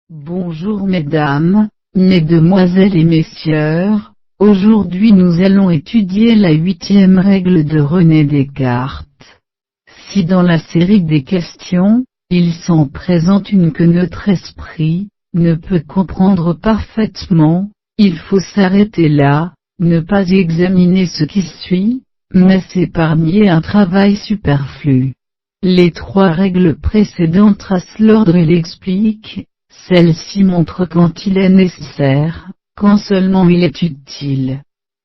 Bonjour mesdames, mesdemoiselles et messieurs, aujourd'hui nous allons étudier la 8e règle de René Descartes. Si dans la série des questions, il s'en présente une que notre esprit ne peut comprendre parfaitement, il faut s'arrêter là, ne pas examiner ce qui suit, mais s'épargner un travail superflu. Les 3 règles précédentes tracent l'ordre et l'expliquent. Celle-ci montre quand il est nécessaire, quand seulement il est utile.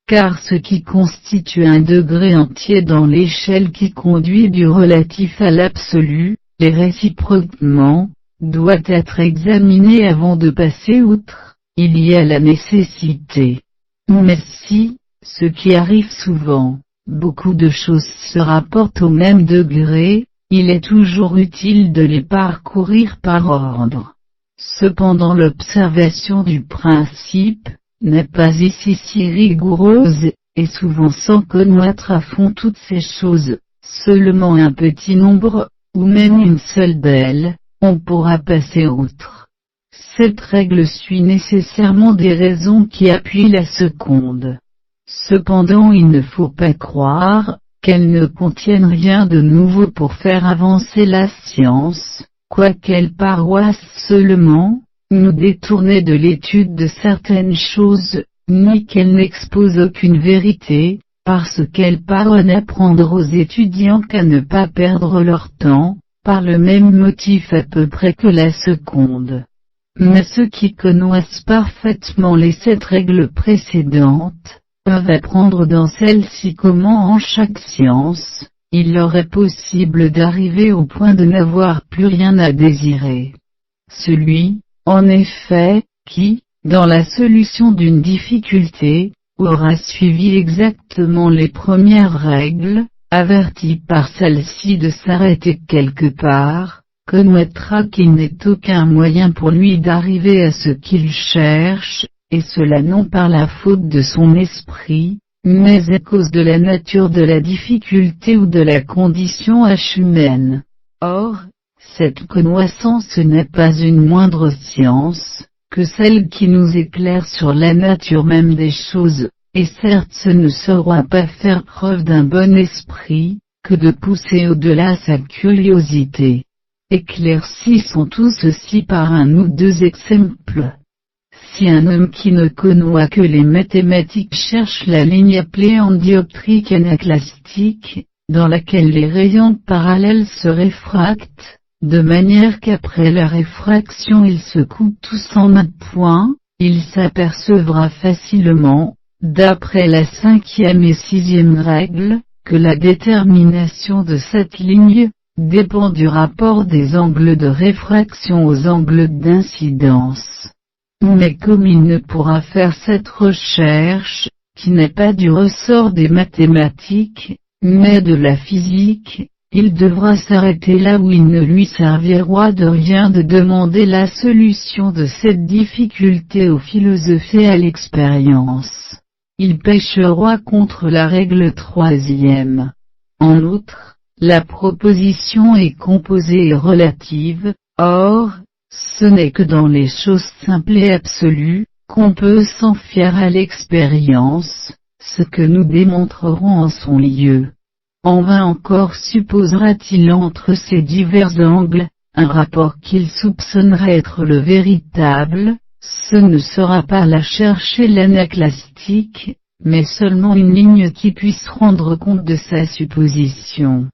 Car ce qui constitue un degré entier dans l'échelle qui conduit du relatif à l'absolu, et réciproquement, doit être examiné avant de passer outre. Il y a la nécessité. Mais si, ce qui arrive souvent, beaucoup de choses se rapportent au même degré, il est toujours utile de les parcourir par ordre. Cependant l'observation du principe n'est pas ici si rigoureuse, et souvent sans connaître à fond toutes ces choses, seulement un petit nombre, ou même une seule d'elles, on pourra passer outre. Cette règle suit nécessairement des raisons qui appuient la seconde. Cependant il ne faut pas croire qu'elle ne contienne rien de nouveau pour faire avancer la science, quoiqu'elle paroisse seulement nous détourner de l'étude de certaines choses, ni qu'elle n'expose aucune vérité, parce qu'elle paroisse n'apprendre aux étudiants qu'à ne pas perdre leur temps, par le même motif à peu près que la seconde. Mais ceux qui connaissent parfaitement les 7 règles précédentes, peuvent apprendre dans celle-ci comment en chaque science, il leur est possible d'arriver au point de n'avoir plus rien à désirer. Celui, en effet, qui, dans la solution d'une difficulté, aura suivi exactement les premières règles, averti par celle-ci de s'arrêter quelque part, connaîtra qu'il n'est aucun moyen pour lui d'arriver à ce qu'il cherche, et cela non par la faute de son esprit, mais à cause de la nature de la difficulté ou de la condition humaine. Or, cette connaissance n'est pas une moindre science, que celle qui nous éclaire sur la nature même des choses, et certes ce ne saura pas faire preuve d'un bon esprit, que de pousser au-delà sa curiosité. Éclaircissons tout ceci par un ou 2 exemples. Si un homme qui ne connaît que les mathématiques cherche la ligne appelée en dioptrique anaclastique, dans laquelle les rayons parallèles se réfractent, de manière qu'après la réfraction ils se coupent tous en un point, il s'apercevra facilement, d'après la 5e et 6e règle, que la détermination de cette ligne dépend du rapport des angles de réfraction aux angles d'incidence. Mais comme il ne pourra faire cette recherche, qui n'est pas du ressort des mathématiques, mais de la physique, il devra s'arrêter là où il ne lui servira de rien de demander la solution de cette difficulté aux philosophes et à l'expérience. Il péchera contre la règle 3e. En outre, la proposition est composée et relative, or, ce n'est que dans les choses simples et absolues, qu'on peut s'en fier à l'expérience, ce que nous démontrerons en son lieu. En vain encore supposera-t-il entre ces divers angles, un rapport qu'il soupçonnerait être le véritable, ce ne sera pas là chercher l'anaclastique, mais seulement une ligne qui puisse rendre compte de sa supposition.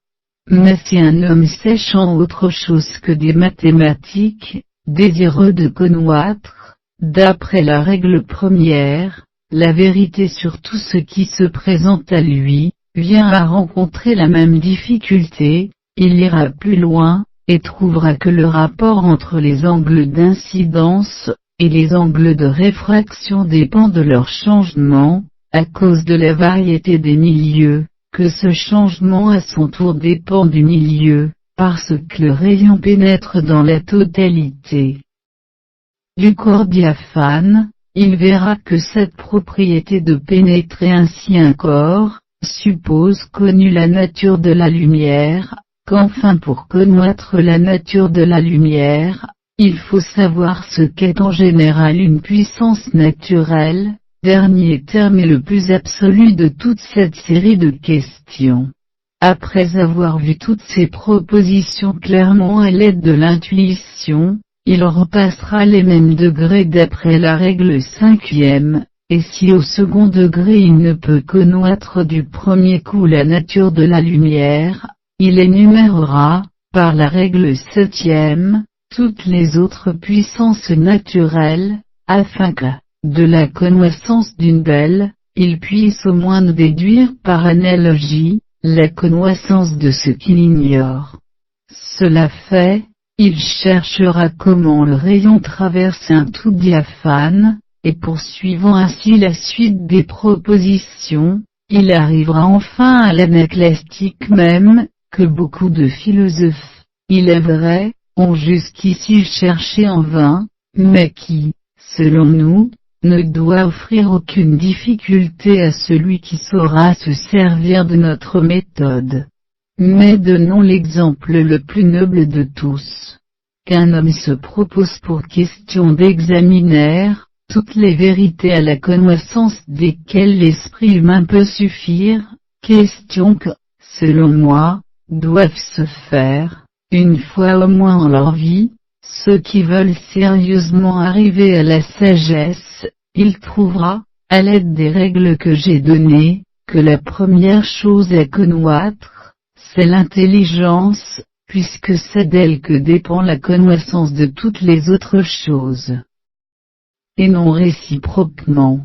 Mais si un homme sachant autre chose que des mathématiques, désireux de connaître, d'après la règle première, la vérité sur tout ce qui se présente à lui, vient à rencontrer la même difficulté, il ira plus loin, et trouvera que le rapport entre les angles d'incidence, et les angles de réfraction dépend de leur changement, à cause de la variété des milieux, que ce changement à son tour dépend du milieu, parce que le rayon pénètre dans la totalité du corps diaphane, il verra que cette propriété de pénétrer ainsi un corps, suppose connue la nature de la lumière, qu'enfin pour connaître la nature de la lumière, il faut savoir ce qu'est en général une puissance naturelle, dernier terme et le plus absolu de toute cette série de questions. Après avoir vu toutes ces propositions clairement à l'aide de l'intuition, il repassera les mêmes degrés d'après la règle 5e, et si au second degré il ne peut connaître du premier coup la nature de la lumière, il énumérera, par la règle 7e, toutes les autres puissances naturelles, afin que, de la connaissance d'une d'elles, il puisse au moins déduire par analogie, la connaissance de ce qu'il ignore. Cela fait, il cherchera comment le rayon traverse un tout diaphane, et poursuivant ainsi la suite des propositions, il arrivera enfin à l'anaclastique même, que beaucoup de philosophes, il est vrai, ont jusqu'ici cherché en vain, mais qui, selon nous, ne doit offrir aucune difficulté à celui qui saura se servir de notre méthode. Mais donnons l'exemple le plus noble de tous. Qu'un homme se propose pour question d'examiner toutes les vérités à la connaissance desquelles l'esprit humain peut suffire, questions que, selon moi, doivent se faire, une fois au moins en leur vie. Ceux qui veulent sérieusement arriver à la sagesse, il trouvera, à l'aide des règles que j'ai données, que la première chose à connaître, c'est l'intelligence, puisque c'est d'elle que dépend la connaissance de toutes les autres choses. Et non réciproquement.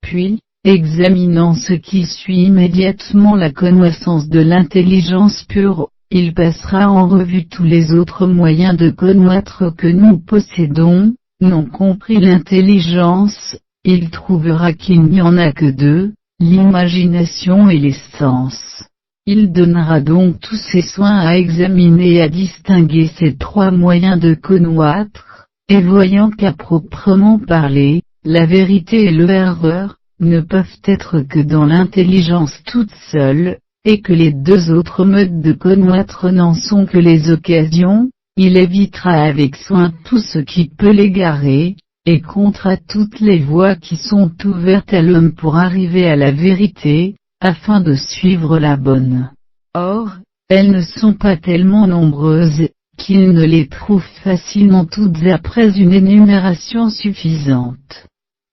Puis, examinant ce qui suit immédiatement la connaissance de l'intelligence pure, il passera en revue tous les autres moyens de connaître que nous possédons, non compris l'intelligence, il trouvera qu'il n'y en a que deux, l'imagination et les sens. Il donnera donc tous ses soins à examiner et à distinguer ces trois moyens de connaître, et voyant qu'à proprement parler, la vérité et l'erreur, ne peuvent être que dans l'intelligence toute seule, et que les deux autres modes de connaître n'en sont que les occasions, il évitera avec soin tout ce qui peut l'égarer, et comptera toutes les voies qui sont ouvertes à l'homme pour arriver à la vérité, afin de suivre la bonne. Or, elles ne sont pas tellement nombreuses, qu'il ne les trouve facilement toutes après une énumération suffisante.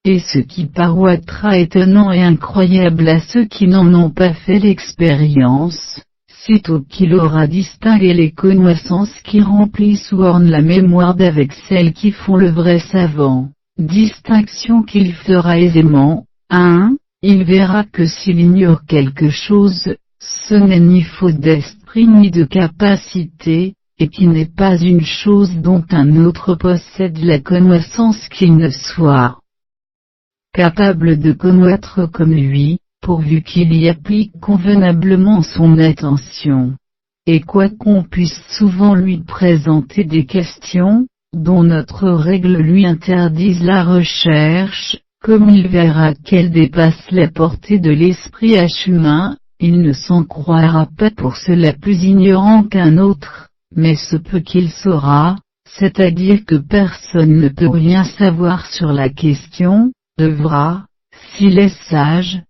Et ce qui paraîtra étonnant et incroyable à ceux qui n'en ont pas fait l'expérience, sitôt qu'il aura distingué les connaissances qui remplissent ou ornent la mémoire d'avec celles qui font le vrai savant, distinction qu'il fera aisément, il verra que s'il ignore quelque chose, ce n'est ni faute d'esprit ni de capacité, et qui n'est pas une chose dont un autre possède la connaissance qu'il ne soit capable de connaître comme lui, pourvu qu'il y applique convenablement son attention. Et quoiqu'on puisse souvent lui présenter des questions, dont notre règle lui interdise la recherche, comme il verra qu'elle dépasse la portée de l'esprit humain, il ne s'en croira pas pour cela plus ignorant qu'un autre, mais ce peu qu'il saura, c'est-à-dire que personne ne peut rien savoir sur la question, devra, s'il est sage,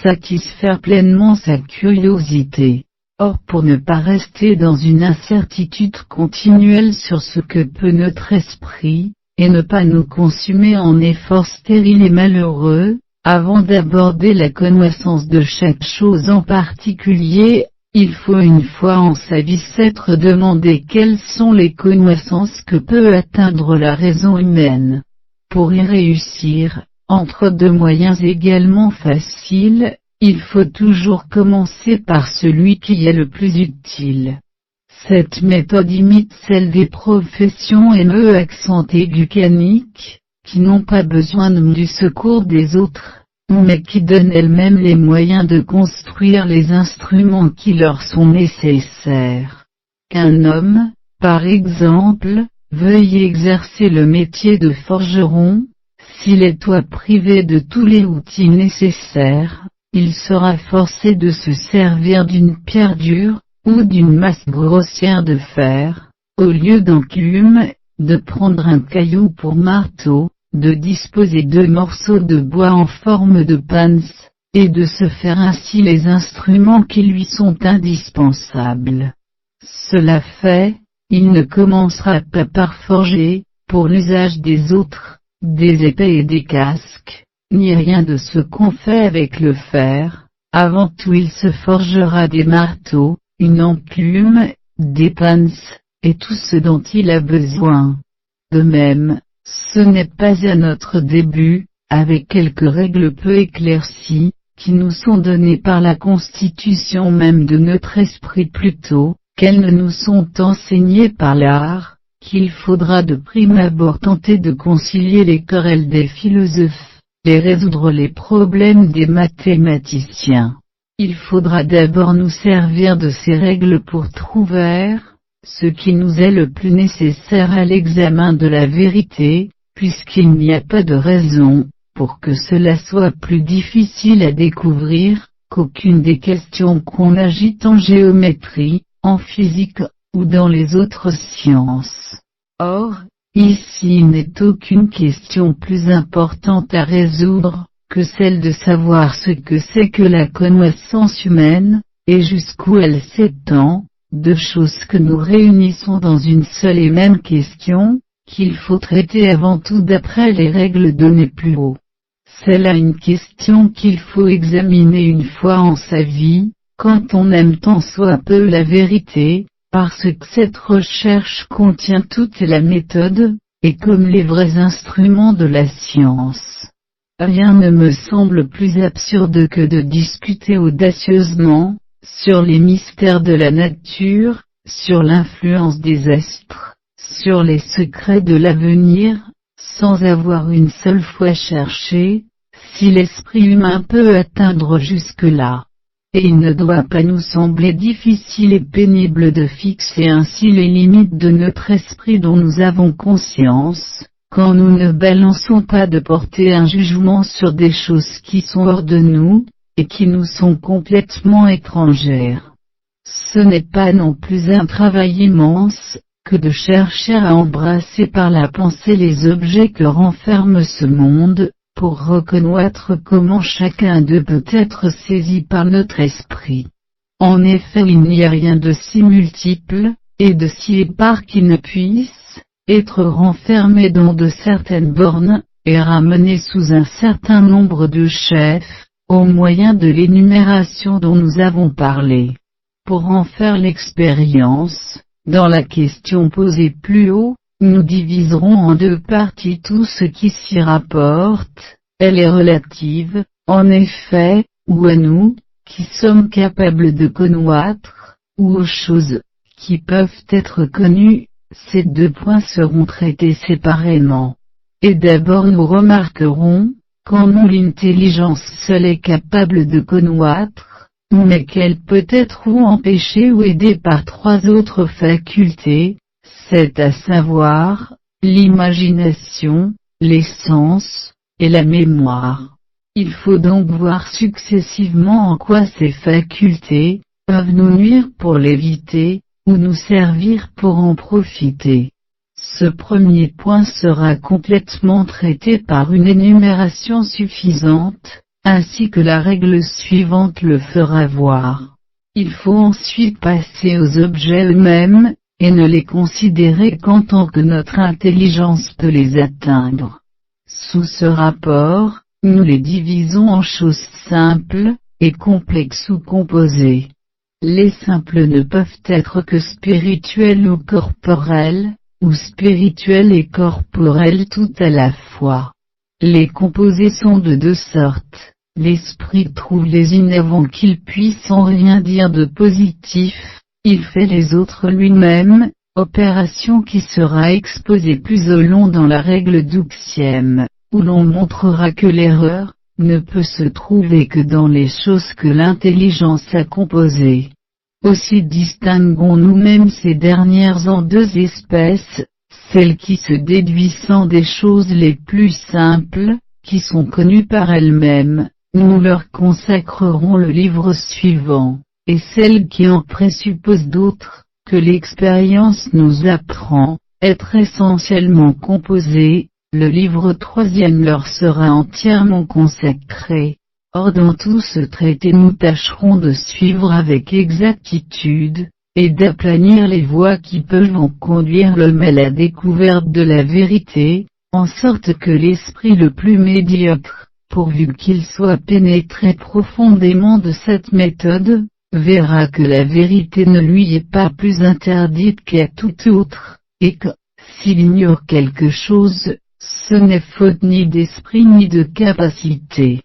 satisfaire pleinement sa curiosité. Or pour ne pas rester dans une incertitude continuelle sur ce que peut notre esprit, et ne pas nous consumer en efforts stériles et malheureux, avant d'aborder la connaissance de chaque chose en particulier, il faut une fois en sa vie s'être demandé quelles sont les connaissances que peut atteindre la raison humaine. Pour y réussir, entre deux moyens également faciles, il faut toujours commencer par celui qui est le plus utile. Cette méthode imite celle des professions et accent aigu canique, qui n'ont pas besoin du secours des autres, mais qui donnent elles-mêmes les moyens de construire les instruments qui leur sont nécessaires. Qu'un homme, par exemple, veuille exercer le métier de forgeron, s'il est privé de tous les outils nécessaires, il sera forcé de se servir d'une pierre dure, ou d'une masse grossière de fer, au lieu d'enclume, de prendre un caillou pour marteau, de disposer 2 morceaux de bois en forme de pince, et de se faire ainsi les instruments qui lui sont indispensables. Cela fait, il ne commencera pas par forger, pour l'usage des autres, des épées et des casques, ni rien de ce qu'on fait avec le fer. Avant tout il se forgera des marteaux, une enclume, des pinces, et tout ce dont il a besoin. De même, ce n'est pas à notre début, avec quelques règles peu éclaircies, qui nous sont données par la constitution même de notre esprit plutôt, qu'elles ne nous sont enseignées par l'art, qu'il faudra de prime abord tenter de concilier les querelles des philosophes, et résoudre les problèmes des mathématiciens. Il faudra d'abord nous servir de ces règles pour trouver ce qui nous est le plus nécessaire à l'examen de la vérité, puisqu'il n'y a pas de raison, pour que cela soit plus difficile à découvrir, qu'aucune des questions qu'on agite en géométrie, en physique, ou dans les autres sciences. Or, ici il n'est aucune question plus importante à résoudre, que celle de savoir ce que c'est que la connaissance humaine, et jusqu'où elle s'étend, 2 choses que nous réunissons dans une seule et même question, qu'il faut traiter avant tout d'après les règles données plus haut. C'est là une question qu'il faut examiner une fois en sa vie, quand on aime tant soit peu la vérité, parce que cette recherche contient toute la méthode, et comme les vrais instruments de la science. Rien ne me semble plus absurde que de discuter audacieusement, sur les mystères de la nature, sur l'influence des astres, sur les secrets de l'avenir, sans avoir une seule fois cherché, si l'esprit humain peut atteindre jusque-là. Et il ne doit pas nous sembler difficile et pénible de fixer ainsi les limites de notre esprit dont nous avons conscience, quand nous ne balançons pas de porter un jugement sur des choses qui sont hors de nous, et qui nous sont complètement étrangères. Ce n'est pas non plus un travail immense, que de chercher à embrasser par la pensée les objets que renferme ce monde, pour reconnaître comment chacun d'eux peut être saisi par notre esprit. En effet, il n'y a rien de si multiple, et de si épars qui ne puisse être renfermé dans de certaines bornes, et ramené sous un certain nombre de chefs, au moyen de l'énumération dont nous avons parlé. Pour en faire l'expérience, dans la question posée plus haut, nous diviserons en 2 parties tout ce qui s'y rapporte. Elle est relative, en effet, ou à nous, qui sommes capables de connaître, ou aux choses, qui peuvent être connues. Ces 2 points seront traités séparément. Et d'abord nous remarquerons, qu'en nous l'intelligence seule est capable de connaître, mais qu'elle peut être ou empêchée ou aidée par 3 autres facultés, c'est à savoir, l'imagination, les sens, et la mémoire. Il faut donc voir successivement en quoi ces facultés peuvent nous nuire pour l'éviter, ou nous servir pour en profiter. Ce premier point sera complètement traité par une énumération suffisante, ainsi que la règle suivante le fera voir. Il faut ensuite passer aux objets eux-mêmes, et ne les considérer qu'en tant que notre intelligence peut les atteindre. Sous ce rapport, nous les divisons en choses simples, et complexes ou composées. Les simples ne peuvent être que spirituels ou corporels, ou spirituels et corporels tout à la fois. Les composés sont de 2 sortes. L'esprit trouve les unes avant qu'ils puissent en rien dire de positif, il fait les autres lui-même, opération qui sera exposée plus au long dans la règle 12e, où l'on montrera que l'erreur ne peut se trouver que dans les choses que l'intelligence a composées. Aussi distinguons nous-mêmes ces dernières en 2 espèces, celles qui se déduisant des choses les plus simples, qui sont connues par elles-mêmes, nous leur consacrerons le livre suivant, et celles qui en présupposent d'autres, que l'expérience nous apprend, être essentiellement composé, le livre troisième leur sera entièrement consacré. Or dans tout ce traité nous tâcherons de suivre avec exactitude, et d'aplanir les voies qui peuvent en conduire l'homme à la découverte de la vérité, en sorte que l'esprit le plus médiocre, pourvu qu'il soit pénétré profondément de cette méthode, verra que la vérité ne lui est pas plus interdite qu'à tout autre, et que, s'il ignore quelque chose, ce n'est faute ni d'esprit ni de capacité.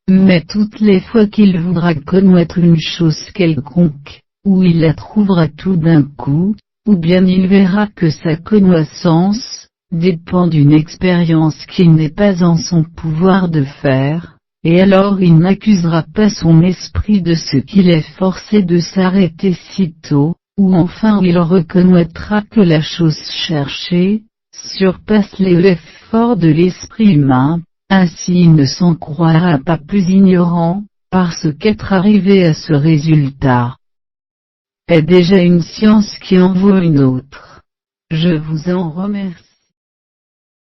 Mais toutes les fois qu'il voudra connaître une chose quelconque, ou il la trouvera tout d'un coup, ou bien il verra que sa connaissance dépend d'une expérience qu'il n'est pas en son pouvoir de faire, et alors il n'accusera pas son esprit de ce qu'il est forcé de s'arrêter si tôt, ou enfin il reconnaîtra que la chose cherchée surpasse les efforts de l'esprit humain. Ainsi il ne s'en croira pas plus ignorant, parce qu'être arrivé à ce résultat est déjà une science qui en vaut une autre. Je vous en remercie.